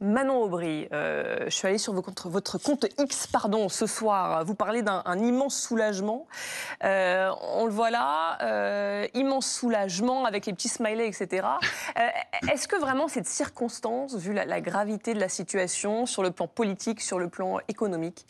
Manon Aubry, je suis allée sur votre compte X ce soir. Vous parlez d'un immense soulagement. On le voit là, immense soulagement avec les petits smileys, etc. Est-ce que vraiment cette circonstance, vu la gravité de la situation, sur le plan politique, sur le plan économique?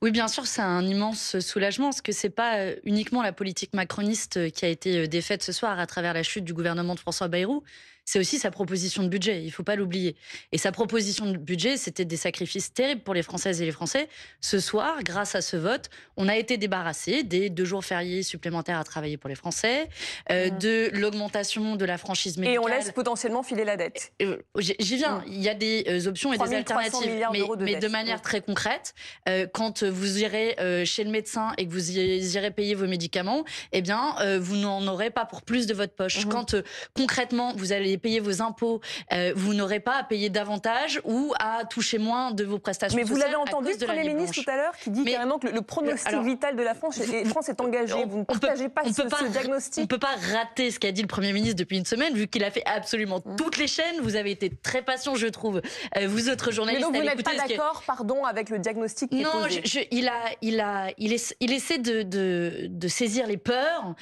Oui, bien sûr, c'est un immense soulagement, parce que c'est pas uniquement la politique macroniste qui a été défaite ce soir à travers la chute du gouvernement de François Bayrou, c'est aussi sa proposition de budget, il faut pas l'oublier. Et sa proposition de budget, c'était des sacrifices terribles pour les Françaises et les Français. Ce soir, grâce à ce vote, on a été débarrassé des 2 jours fériés supplémentaires à travailler pour les Français, de l'augmentation de la franchise médicale. Et on laisse potentiellement filer la dette. J'y viens, il y a des options et des alternatives, mais de manière très concrète. Quand vous irez chez le médecin et que vous irez payer vos médicaments, eh bien, vous n'en aurez pas pour plus de votre poche. Quand concrètement, vous allez payer vos impôts, vous n'aurez pas à payer davantage ou à toucher moins de vos prestations sociales. Mais vous l'avez entendu, le Premier ministre, tout à l'heure, qui dit carrément que le pronostic vital de la France est engagé. Vous ne partagez pas ce diagnostic? On ne peut pas rater ce qu'a dit le Premier ministre depuis une semaine, vu qu'il a fait absolument toutes les chaînes. Vous avez été très patient, je trouve, vous autres journalistes. Mais donc vous n'êtes pas d'accord, pardon, avec le diagnostic qui est posé? Il essaie de saisir les peurs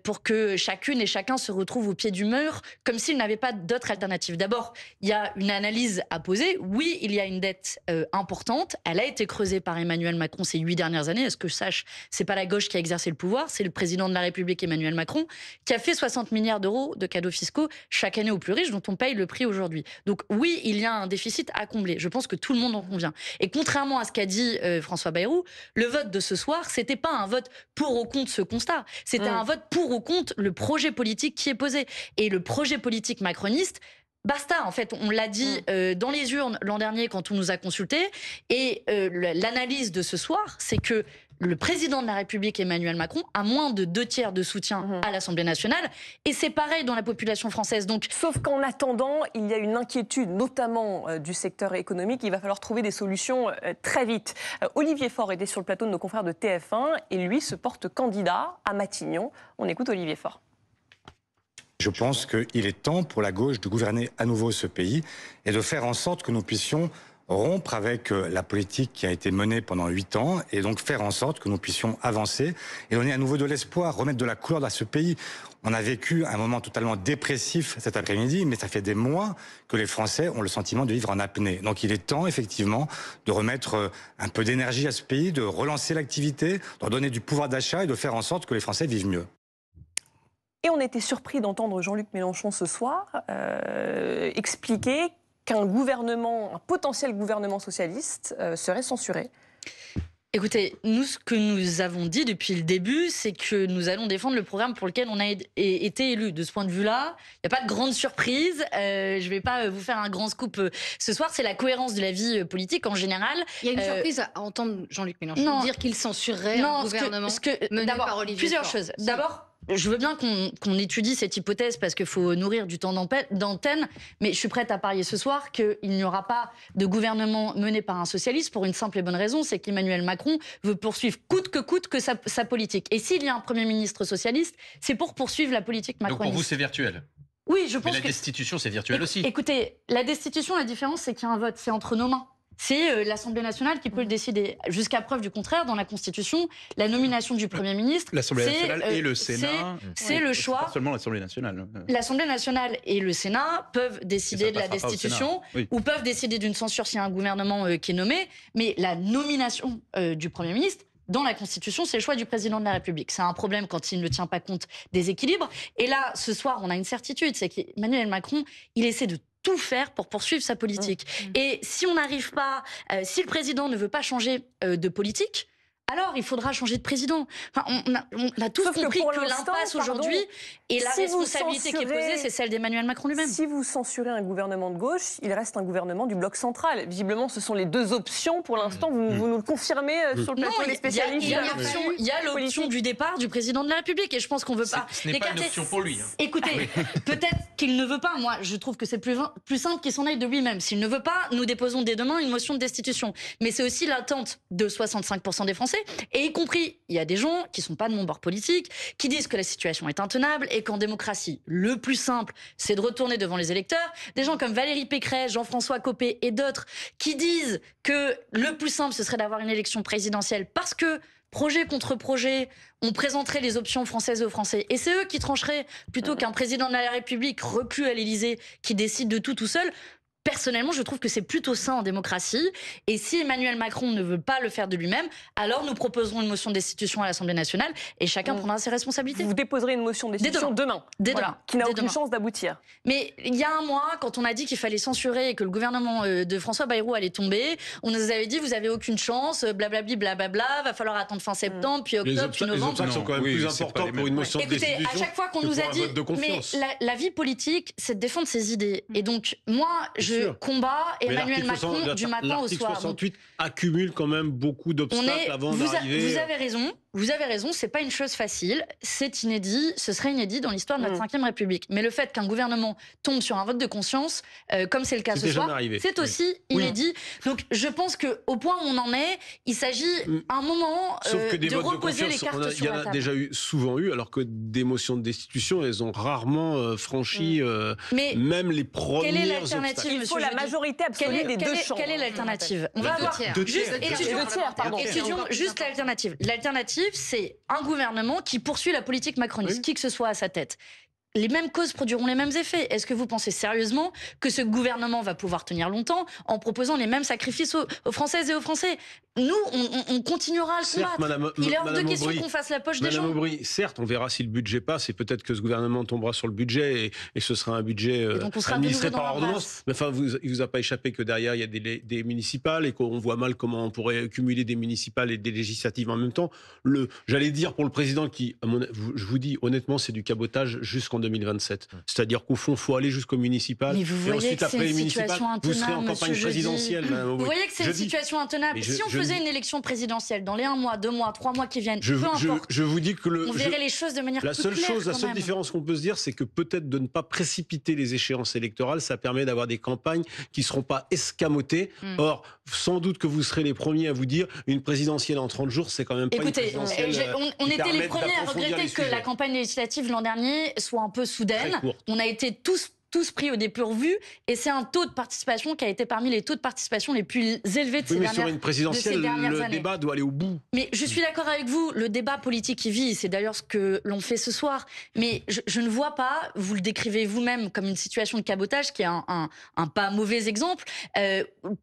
pour que chacune et chacun se retrouve au pied du mur, comme s'il n'avait pas d'autre alternative. D'abord, il y a une analyse à poser. Oui, il y a une dette importante. Elle a été creusée par Emmanuel Macron ces 8 dernières années. Est-ce que je sache, c'est pas la gauche qui a exercé le pouvoir, c'est le président de la République, Emmanuel Macron, qui a fait 60 milliards d'euros de cadeaux fiscaux chaque année aux plus riches, dont on paye le prix aujourd'hui. Donc oui, il y a un déficit à combler. Je pense que tout le monde en convient. Et contrairement à ce qu'a dit François Bayrou, le vote de ce soir, c'était pas un vote pour ou contre ce constat. C'était un vote pour ou contre le projet politique qui est posé. Et le projet politique macroniste, basta, en fait, on l'a dit dans les urnes l'an dernier quand on nous a consultés. Et l'analyse de ce soir, c'est que le président de la République, Emmanuel Macron, a moins de 2/3 de soutien à l'Assemblée nationale. Et c'est pareil dans la population française. Donc, sauf qu'en attendant, il y a une inquiétude, notamment du secteur économique. Il va falloir trouver des solutions très vite. Olivier Faure était sur le plateau de nos confrères de TF1 et lui se porte candidat à Matignon. On écoute Olivier Faure. Je pense qu'il est temps pour la gauche de gouverner à nouveau ce pays et de faire en sorte que nous puissions rompre avec la politique qui a été menée pendant 8 ans et donc faire en sorte que nous puissions avancer et donner à nouveau de l'espoir, remettre de la couleur à ce pays. On a vécu un moment totalement dépressif cet après-midi, mais ça fait des mois que les Français ont le sentiment de vivre en apnée. Donc il est temps effectivement de remettre un peu d'énergie à ce pays, de relancer l'activité, de redonner du pouvoir d'achat et de faire en sorte que les Français vivent mieux. Et on était surpris d'entendre Jean-Luc Mélenchon ce soir expliquer qu'un potentiel gouvernement socialiste serait censuré. Écoutez, nous, ce que nous avons dit depuis le début, c'est que nous allons défendre le programme pour lequel on a été élus. De ce point de vue-là, il n'y a pas de grande surprise. Je ne vais pas vous faire un grand scoop ce soir. C'est la cohérence de la vie politique en général. Il y a une surprise à entendre Jean-Luc Mélenchon dire qu'il censurerait un gouvernement mené par Olivier plusieurs Faure. choses. D'abord, je veux bien qu'on étudie cette hypothèse parce qu'il faut nourrir du temps d'antenne, mais je suis prête à parier ce soir qu'il n'y aura pas de gouvernement mené par un socialiste pour une simple et bonne raison, c'est qu'Emmanuel Macron veut poursuivre coûte que sa politique. Et s'il y a un Premier ministre socialiste, c'est pour poursuivre la politique macroniste. Donc pour vous, c'est virtuel? Oui, je pense que... Mais la destitution, c'est virtuel aussi. Écoutez, la destitution, la différence, c'est qu'il y a un vote, c'est entre nos mains. C'est l'Assemblée nationale qui peut le décider. Jusqu'à preuve du contraire, dans la Constitution, la nomination du Premier ministre... L'Assemblée nationale et le Sénat... C'est le choix... Pas seulement l'Assemblée nationale. L'Assemblée nationale et le Sénat peuvent décider de la destitution ou peuvent décider d'une censure s'il y a un gouvernement qui est nommé. Mais la nomination du Premier ministre, dans la Constitution, c'est le choix du président de la République. C'est un problème quand il ne tient pas compte des équilibres. Et là, ce soir, on a une certitude, c'est qu'Emmanuel Macron, il essaie de tout faire pour poursuivre sa politique. Et si on n'arrive pas, si le président ne veut pas changer de politique, alors il faudra changer de président. Enfin, on a tous compris que l'impasse aujourd'hui et la responsabilité qui est posée, c'est celle d'Emmanuel Macron lui-même. Si vous censurez un gouvernement de gauche, il reste un gouvernement du bloc central. Visiblement, ce sont les 2 options. Pour l'instant, vous nous le confirmez sur le plateau des spécialistes. Il y a l'option du départ du président de la République et je pense qu'on ne veut pas... Ce n'est pas une option pour lui. Écoutez, peut-être qu'il ne veut pas. Moi, je trouve que c'est plus simple qu'il s'en aille de lui-même. S'il ne veut pas, nous déposons dès demain une motion de destitution. Mais c'est aussi l'attente de 65% des Français. Et y compris, il y a des gens qui sont pas de mon bord politique, qui disent que la situation est intenable et qu'en démocratie, le plus simple, c'est de retourner devant les électeurs. Des gens comme Valérie Pécresse, Jean-François Copé et d'autres qui disent que le plus simple, ce serait d'avoir une élection présidentielle parce que projet contre projet, on présenterait les options françaises aux Français. Et c'est eux qui trancheraient plutôt qu'un président de la République reclus à l'Élysée qui décide de tout seul. Personnellement, je trouve que c'est plutôt sain en démocratie. Et si Emmanuel Macron ne veut pas le faire de lui-même, alors nous proposerons une motion de destitution à l'Assemblée nationale et chacun prendra ses responsabilités. Vous déposerez une motion de destitution demain. Demain. Qui n'a aucune chance d'aboutir. Mais il y a un mois, quand on a dit qu'il fallait censurer et que le gouvernement de François Bayrou allait tomber, on nous avait dit vous avez aucune chance, blablabla, blablabla, va falloir attendre fin septembre, puis octobre, puis novembre. Les obstacles sont quand même plus importants pour une motion de destitution. Écoutez, à chaque fois qu'on nous a dit, mais la vie politique, c'est de défendre ses idées. Et donc, moi, je combat Emmanuel Macron du matin au soir. L'article 68 accumule quand même beaucoup d'obstacles avant d'arriver... Vous avez raison, c'est pas une chose facile, c'est inédit, ce serait inédit dans l'histoire de notre 5e République. Mais le fait qu'un gouvernement tombe sur un vote de conscience, comme c'est le cas ce soir, c'est aussi inédit. Donc je pense qu'au point où on en est, il s'agit à un moment de reposer les cartes sur la table. Il y en a déjà souvent eu, alors que des motions de destitution, elles ont rarement franchi même les premières quelle est l'alternative, Il faut la majorité absolue des deux chambres. Quelle est l'alternative? On va avoir étudions juste l'alternative. L'alternative, c'est un gouvernement qui poursuit la politique macroniste, qui que ce soit à sa tête. Les mêmes causes produiront les mêmes effets. Est-ce que vous pensez sérieusement que ce gouvernement va pouvoir tenir longtemps en proposant les mêmes sacrifices aux Françaises et aux Français? Nous, on continuera à le combattre. Il est hors de question qu'on fasse la poche des gens. Madame Aubry, certes, on verra si le budget passe et peut-être que ce gouvernement tombera sur le budget et ce sera un budget administré par ordonnance. Mais enfin, il vous a pas échappé que derrière, il y a des municipales et qu'on voit mal comment on pourrait cumuler des municipales et des législatives en même temps. J'allais dire pour le président qui, je vous dis honnêtement, c'est du cabotage jusqu'en 2027. C'est-à-dire qu'au fond, il faut aller jusqu'au municipal. Mais vous et voyez ensuite, que après les municipales, vous serez en campagne présidentielle. Vous voyez que c'est une situation intenable. Si on faisait une élection présidentielle dans les 1 mois, 2 mois, 3 mois qui viennent, peu importe, je vous dis que on verrait les choses de manière plus claire. La seule différence qu'on peut se dire, c'est que peut-être de ne pas précipiter les échéances électorales, ça permet d'avoir des campagnes qui ne seront pas escamotées. Or, sans doute que vous serez les premiers à vous dire une présidentielle en 30 jours, c'est quand même pas une présidentielle. On était les premiers à regretter que la campagne législative l'an dernier soit un peu soudaine. On a été tous pris au dépourvu et c'est un taux de participation qui a été parmi les taux de participation les plus élevés de ces dernières années. Mais sur une présidentielle, le débat doit aller au bout. Mais je suis d'accord avec vous, le débat politique y vit, c'est d'ailleurs ce que l'on fait ce soir. Mais je ne vois pas, vous le décrivez vous-même comme une situation de cabotage qui est un pas mauvais exemple,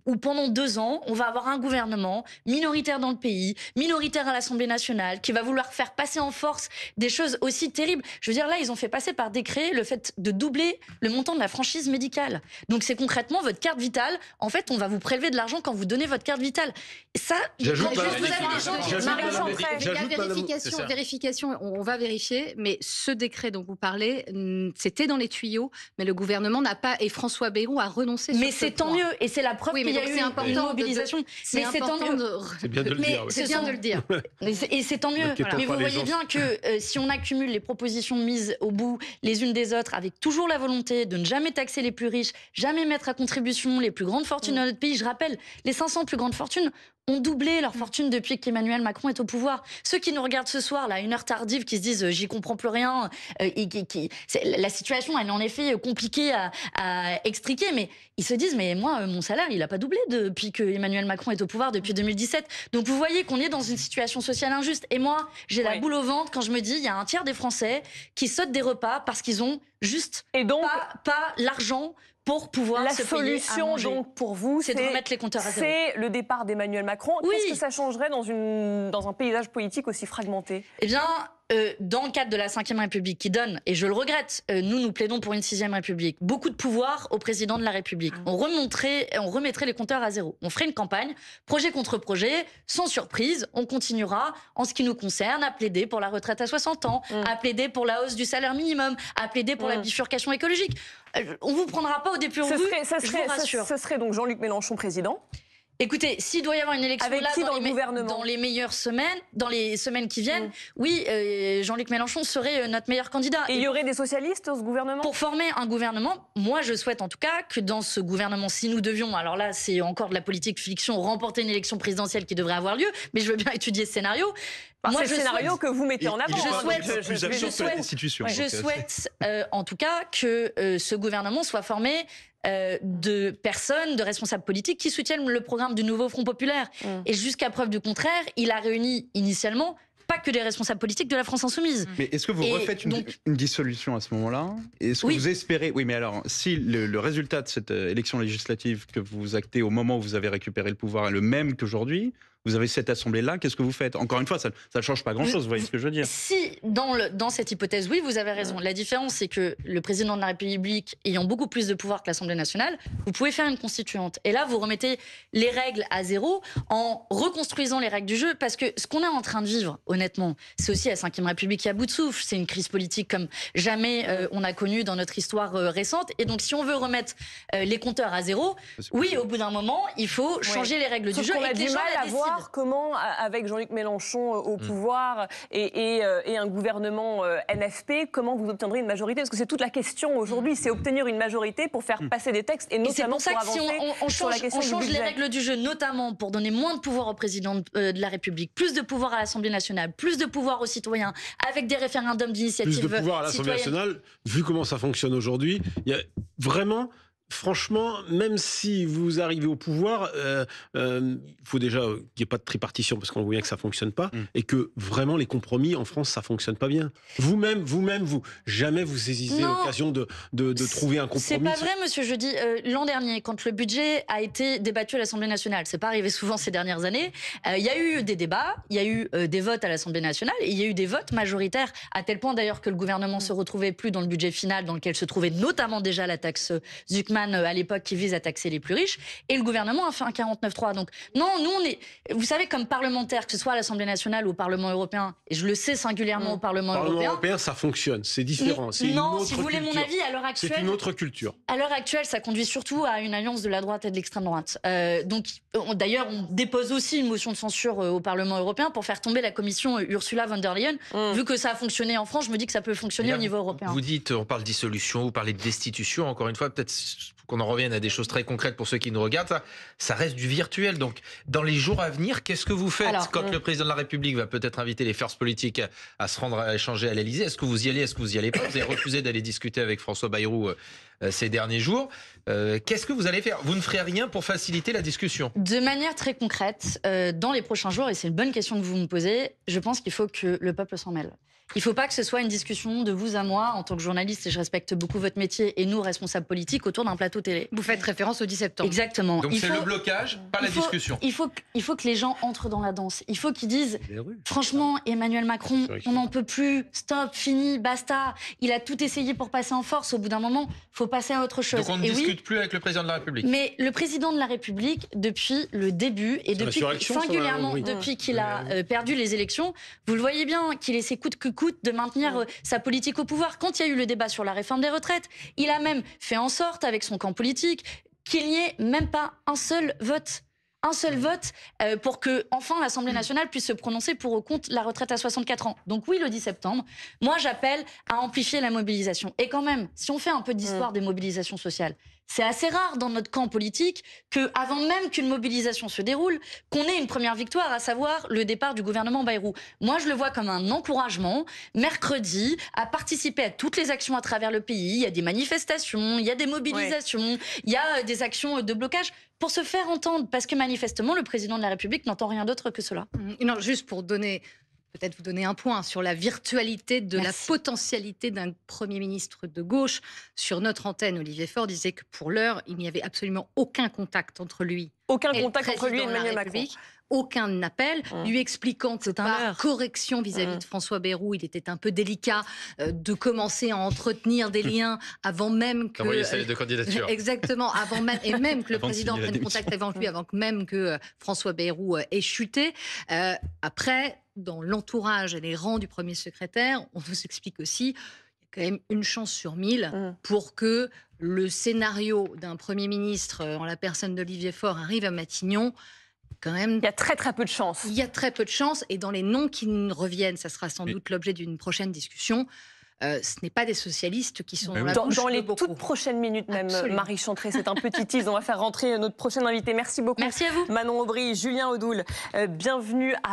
où pendant 2 ans, on va avoir un gouvernement minoritaire dans le pays, minoritaire à l'Assemblée nationale, qui va vouloir faire passer en force des choses aussi terribles. Je veux dire, là, ils ont fait passer par décret le fait de doubler le montant de la franchise médicale. Donc c'est concrètement votre carte vitale. En fait, on va vous prélever de l'argent quand vous donnez votre carte vitale. Ça, vérification, on va vérifier, mais ce décret dont vous parlez, c'était dans les tuyaux, mais le gouvernement n'a pas, et François Bayrou a renoncé sur ce point. Mais c'est tant mieux, et c'est la preuve qu'il y a eu une mobilisation. C'est important c'est bien de le dire. C'est bien de le dire. Et c'est tant mieux. Mais vous voyez bien que si on accumule les propositions mises au bout les unes des autres, avec toujours la volonté de ne jamais taxer les plus riches, jamais mettre à contribution les plus grandes fortunes de notre pays. Je rappelle, les 500 plus grandes fortunes ont doublé leur fortune depuis qu'Emmanuel Macron est au pouvoir. Ceux qui nous regardent ce soir, là, à une heure tardive, qui se disent « j'y comprends plus rien », la situation, elle est en effet compliquée à extriquer, mais ils se disent « mais moi, mon salaire, il n'a pas doublé depuis que Emmanuel Macron est au pouvoir, depuis 2017 ». Donc vous voyez qu'on est dans une situation sociale injuste. Et moi, j'ai la boule au ventre quand je me dis il y a un tiers des Français qui sautent des repas parce qu'ils ont juste pas l'argent pour pouvoir se payer à manger. La solution, donc, pour vous, c'est de remettre les compteurs à zéro. C'est le départ d'Emmanuel Macron. Qu'est-ce que ça changerait dans un paysage politique aussi fragmenté? Eh bien, dans le cadre de la 5e République qui donne, et je le regrette, nous plaidons pour une 6e République, beaucoup de pouvoir au président de la République. On remettrait les compteurs à zéro. On ferait une campagne, projet contre projet, sans surprise. On continuera, en ce qui nous concerne, à plaider pour la retraite à 60 ans, à plaider pour la hausse du salaire minimum, à plaider pour la bifurcation écologique. On ne vous prendra pas au dépourvu, je vous rassure. Ce serait donc Jean-Luc Mélenchon président. Écoutez, s'il doit y avoir une élection avec là qui dans le gouvernement dans les meilleures semaines, dans les semaines qui viennent, oui, Jean-Luc Mélenchon serait notre meilleur candidat. Et il y aurait des socialistes dans ce gouvernement? Pour former un gouvernement, moi je souhaite en tout cas que dans ce gouvernement, si nous devions, alors là c'est encore de la politique fiction, remporter une élection présidentielle qui devrait avoir lieu, mais je veux bien étudier ce scénario. Moi, c'est le scénario que vous mettez en avant. Je souhaite en tout cas que ce gouvernement soit formé de personnes, de responsables politiques qui soutiennent le programme du nouveau Front populaire. Et jusqu'à preuve du contraire, il a réuni initialement pas que des responsables politiques de la France insoumise. Mais est-ce que vous refaites une dissolution à ce moment-là? Est-ce que vous espérez... Oui, mais alors, si le résultat de cette élection législative que vous actez au moment où vous avez récupéré le pouvoir est le même qu'aujourd'hui, vous avez cette assemblée-là, qu'est-ce que vous faites? Encore une fois, ça ne change pas grand-chose, vous voyez ce que je veux dire? Si, dans cette hypothèse, oui, vous avez raison. La différence, c'est que le président de la République, ayant beaucoup plus de pouvoir que l'Assemblée nationale, vous pouvez faire une constituante. Et là, vous remettez les règles à zéro en reconstruisant les règles du jeu. Parce que ce qu'on est en train de vivre, honnêtement, c'est aussi la Ve République qui est à bout de souffle. C'est une crise politique comme jamais on a connu dans notre histoire récente. Et donc, si on veut remettre les compteurs à zéro, oui, au bout d'un moment, il faut changer les règles du jeu. On a du mal à voir comment, avec Jean-Luc Mélenchon au pouvoir et un gouvernement NFP, comment vous obtiendrez une majorité? Parce que c'est toute la question aujourd'hui, c'est obtenir une majorité pour faire passer des textes et notamment pour avancer sur la question du budget. On change les règles du jeu, notamment pour donner moins de pouvoir au président de la République, plus de pouvoir à l'Assemblée nationale, plus de pouvoir aux citoyens, avec des référendums d'initiative citoyenne. Plus de pouvoir à l'Assemblée nationale, vu comment ça fonctionne aujourd'hui, il y a vraiment... Franchement, même si vous arrivez au pouvoir, il faut déjà qu'il n'y ait pas de tripartition parce qu'on voit bien que ça ne fonctionne pas et que vraiment les compromis en France, ça ne fonctionne pas bien. Vous-même, jamais vous saisissez l'occasion de trouver un compromis. C'est pas vrai, monsieur. Je dis l'an dernier, quand le budget a été débattu à l'Assemblée nationale, c'est pas arrivé souvent ces dernières années, il y a eu des débats, il y a eu des votes à l'Assemblée nationale et il y a eu des votes majoritaires, à tel point d'ailleurs que le gouvernement se retrouvait plus dans le budget final dans lequel se trouvait notamment déjà la taxe Zuckman à l'époque qui vise à taxer les plus riches, et le gouvernement a fait un 49.3. Donc non, nous on est, vous savez, comme parlementaires, que ce soit à l'Assemblée nationale ou au Parlement européen, et je le sais singulièrement au Parlement européen. Le Parlement européen, ça fonctionne, c'est différent. Non, si vous voulez mon avis, à l'heure actuelle, c'est une autre culture. À l'heure actuelle, ça conduit surtout à une alliance de la droite et de l'extrême droite. Donc, d'ailleurs, on dépose aussi une motion de censure au Parlement européen pour faire tomber la commission Ursula von der Leyen. Vu que ça a fonctionné en France, je me dis que ça peut fonctionner au niveau européen. Vous dites, on parle dissolution, vous parlez de destitution. Encore une fois, peut-être qu'on en revienne à des choses très concrètes pour ceux qui nous regardent, ça reste du virtuel. Donc, dans les jours à venir, qu'est-ce que vous faites quand le président de la République va peut-être inviter les forces politiques à se rendre à échanger à l'Élysée? Est-ce que vous y allez? Est-ce que vous y allez pas? Vous avez refusé d'aller discuter avec François Bayrou ces derniers jours. Qu'est-ce que vous allez faire? Vous ne ferez rien pour faciliter la discussion? De manière très concrète, dans les prochains jours, et c'est une bonne question que vous me posez, je pense qu'il faut que le peuple s'en mêle. Il ne faut pas que ce soit une discussion de vous à moi, en tant que journaliste, et je respecte beaucoup votre métier, et nous, responsables politiques, autour d'un plateau télé. Vous faites référence au 10 septembre. Exactement. Donc c'est le blocage, pas la discussion. Il faut que les gens entrent dans la danse. Il faut qu'ils disent, franchement, Emmanuel Macron, on n'en peut plus, stop, fini, basta. Il a tout essayé pour passer en force. Au bout d'un moment, il faut passer à autre chose. Donc on ne discute plus avec le président de la République. Mais le président de la République, depuis le début, et depuis, singulièrement depuis qu'il a perdu les élections, vous le voyez bien, qu'il essaie coûte que coûte de maintenir sa politique au pouvoir. Quand il y a eu le débat sur la réforme des retraites, il a même fait en sorte, avec son camp politique, qu'il n'y ait même pas un seul vote. Un seul vote pour que, enfin, l'Assemblée nationale puisse se prononcer pour ou contre la retraite à 64 ans. Donc oui, le 10 septembre, moi j'appelle à amplifier la mobilisation. Et quand même, si on fait un peu d'histoire des mobilisations sociales, c'est assez rare dans notre camp politique qu'avant même qu'une mobilisation se déroule, qu'on ait une première victoire, à savoir le départ du gouvernement Bayrou. Moi, je le vois comme un encouragement, mercredi, à participer à toutes les actions à travers le pays. Il y a des manifestations, il y a des mobilisations, il y a des actions de blocage pour se faire entendre. Parce que manifestement, le président de la République n'entend rien d'autre que cela. Non, juste pour donner... Peut-être vous donner un point sur la virtualité de la potentialité d'un Premier ministre de gauche. Sur notre antenne, Olivier Faure disait que pour l'heure, il n'y avait absolument aucun contact entre lui et Emmanuel Macron. Aucun appel, lui expliquant que par correction vis-à-vis de François Bayrou, il était un peu délicat de commencer à entretenir des liens avant même que... Envoyer sa lettre de candidature. Exactement, avant même, et même que le président prenne contact avec lui, avant même que François Bayrou ait chuté. Après... Dans l'entourage et les rangs du premier secrétaire, on nous explique aussi quand même une chance sur 1000 pour que le scénario d'un Premier ministre en la personne d'Olivier Faure arrive à Matignon. Quand même, il y a très très peu de chance. Il y a très peu de chance, et dans les noms qui nous reviennent, ça sera sans doute l'objet d'une prochaine discussion. Ce n'est pas des socialistes qui sont dans les toutes prochaines minutes même. Absolument. Marie Chantrey, c'est un petit tease. On va faire rentrer notre prochaine invitée. Merci beaucoup. Merci à vous. Manon Aubry, Julien Audoul, bienvenue à